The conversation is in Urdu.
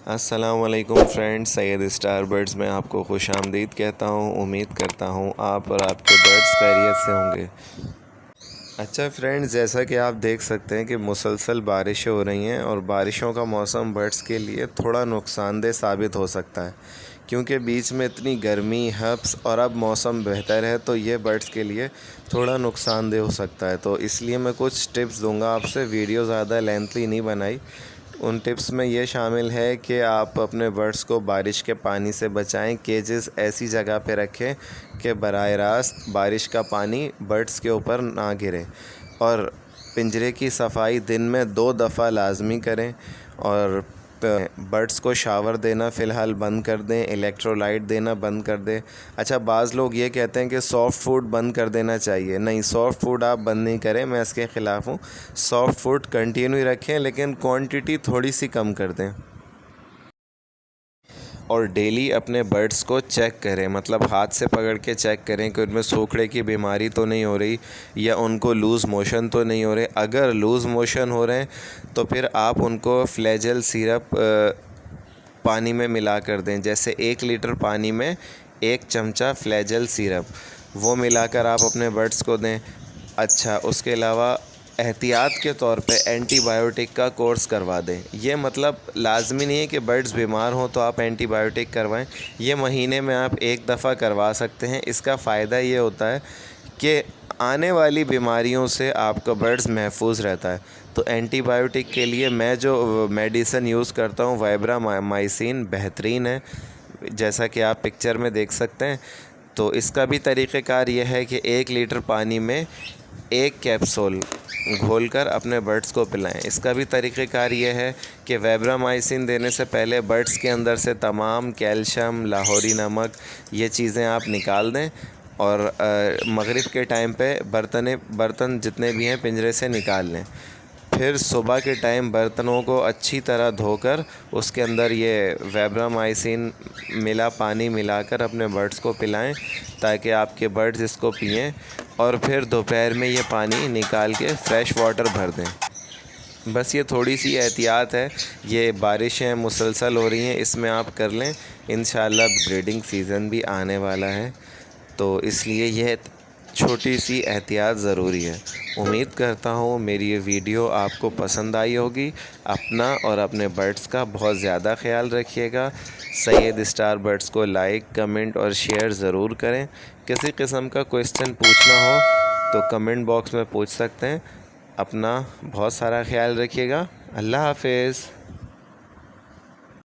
السلام علیکم فرینڈ، سید اسٹار برڈز میں آپ کو خوش آمدید کہتا ہوں۔ امید کرتا ہوں آپ اور آپ کے برڈز خیریت سے ہوں گے۔ اچھا فرینڈ، جیسا کہ آپ دیکھ سکتے ہیں کہ مسلسل بارشیں ہو رہی ہیں اور بارشوں کا موسم برڈز کے لیے تھوڑا نقصان دہ ثابت ہو سکتا ہے، کیونکہ بیچ میں اتنی گرمی، ہبس اور اب موسم بہتر ہے تو یہ برڈز کے لیے تھوڑا نقصان دہ ہو سکتا ہے۔ تو اس لیے میں کچھ ٹپس دوں گا آپ سے، ویڈیو زیادہ لینتھی نہیں بنائی۔ ان ٹپس میں یہ شامل ہے کہ آپ اپنے برڈز کو بارش کے پانی سے بچائیں، کیجز ایسی جگہ پہ رکھیں کہ براہ راست بارش کا پانی برڈز کے اوپر نہ گرے، اور پنجرے کی صفائی دن میں 2 دفعہ لازمی کریں، اور برڈز کو شاور دینا فی الحال بند کر دیں، الیکٹرولائٹ دینا بند کر دیں۔ اچھا، بعض لوگ یہ کہتے ہیں کہ سافٹ فوڈ بند کر دینا چاہیے۔ نہیں، سافٹ فوڈ آپ بند نہیں کریں، میں اس کے خلاف ہوں۔ سافٹ فوڈ کنٹینیو رکھیں، لیکن کوانٹٹی تھوڑی سی کم کر دیں، اور ڈیلی اپنے برڈز کو چیک کریں، مطلب ہاتھ سے پکڑ کے چیک کریں کہ ان میں سوکھڑے کی بیماری تو نہیں ہو رہی یا ان کو لوز موشن تو نہیں ہو رہے۔ اگر لوز موشن ہو رہے ہیں تو پھر آپ ان کو فلیجل سیرپ پانی میں ملا کر دیں، جیسے 1 لیٹر پانی میں 1 چمچہ فلیجل سیرپ، وہ ملا کر آپ اپنے برڈز کو دیں۔ اچھا، اس کے علاوہ احتیاط کے طور پہ اینٹی بایوٹک کا کورس کروا دیں۔ یہ مطلب لازمی نہیں ہے کہ برڈز بیمار ہوں تو آپ اینٹی بایوٹک کروائیں، یہ مہینے میں آپ 1 دفعہ کروا سکتے ہیں۔ اس کا فائدہ یہ ہوتا ہے کہ آنے والی بیماریوں سے آپ کا برڈز محفوظ رہتا ہے۔ تو اینٹی بایوٹک کے لیے میں جو میڈیسن یوز کرتا ہوں، وائبرا مائسین، بہترین ہے، جیسا کہ آپ پکچر میں دیکھ سکتے ہیں۔ تو اس کا بھی طریقہ کار یہ ہے کہ 1 لیٹر پانی میں 1 کیپسول گھول کر اپنے برڈز کو پلائیں۔ اس کا بھی طریقہ کار یہ ہے کہ وائبرا مائسین دینے سے پہلے برڈز کے اندر سے تمام کیلشیم، لاہوری نمک، یہ چیزیں آپ نکال دیں، اور مغرب کے ٹائم پہ برتن جتنے بھی ہیں پنجرے سے نکال لیں۔ پھر صبح کے ٹائم برتنوں کو اچھی طرح دھو کر اس کے اندر یہ وائبرا مائسین ملا پانی ملا کر اپنے برڈز کو پلائیں، تاکہ آپ کے برڈز اس کو پئیں، اور پھر دوپہر میں یہ پانی نکال کے فریش واٹر بھر دیں۔ بس یہ تھوڑی سی احتیاط ہے، یہ بارشیں مسلسل ہو رہی ہیں، اس میں آپ کر لیں۔ انشاءاللہ بریڈنگ سیزن بھی آنے والا ہے، تو اس لیے یہ چھوٹی سی احتیاط ضروری ہے۔ امید کرتا ہوں میری یہ ویڈیو آپ کو پسند آئی ہوگی۔ اپنا اور اپنے برڈز کا بہت زیادہ خیال رکھیے گا۔ سید اسٹار برڈز کو لائک، کمنٹ اور شیئر ضرور کریں۔ کسی قسم کا کوئسچن پوچھنا ہو تو کمنٹ باکس میں پوچھ سکتے ہیں۔ اپنا بہت سارا خیال رکھیے گا۔ اللہ حافظ۔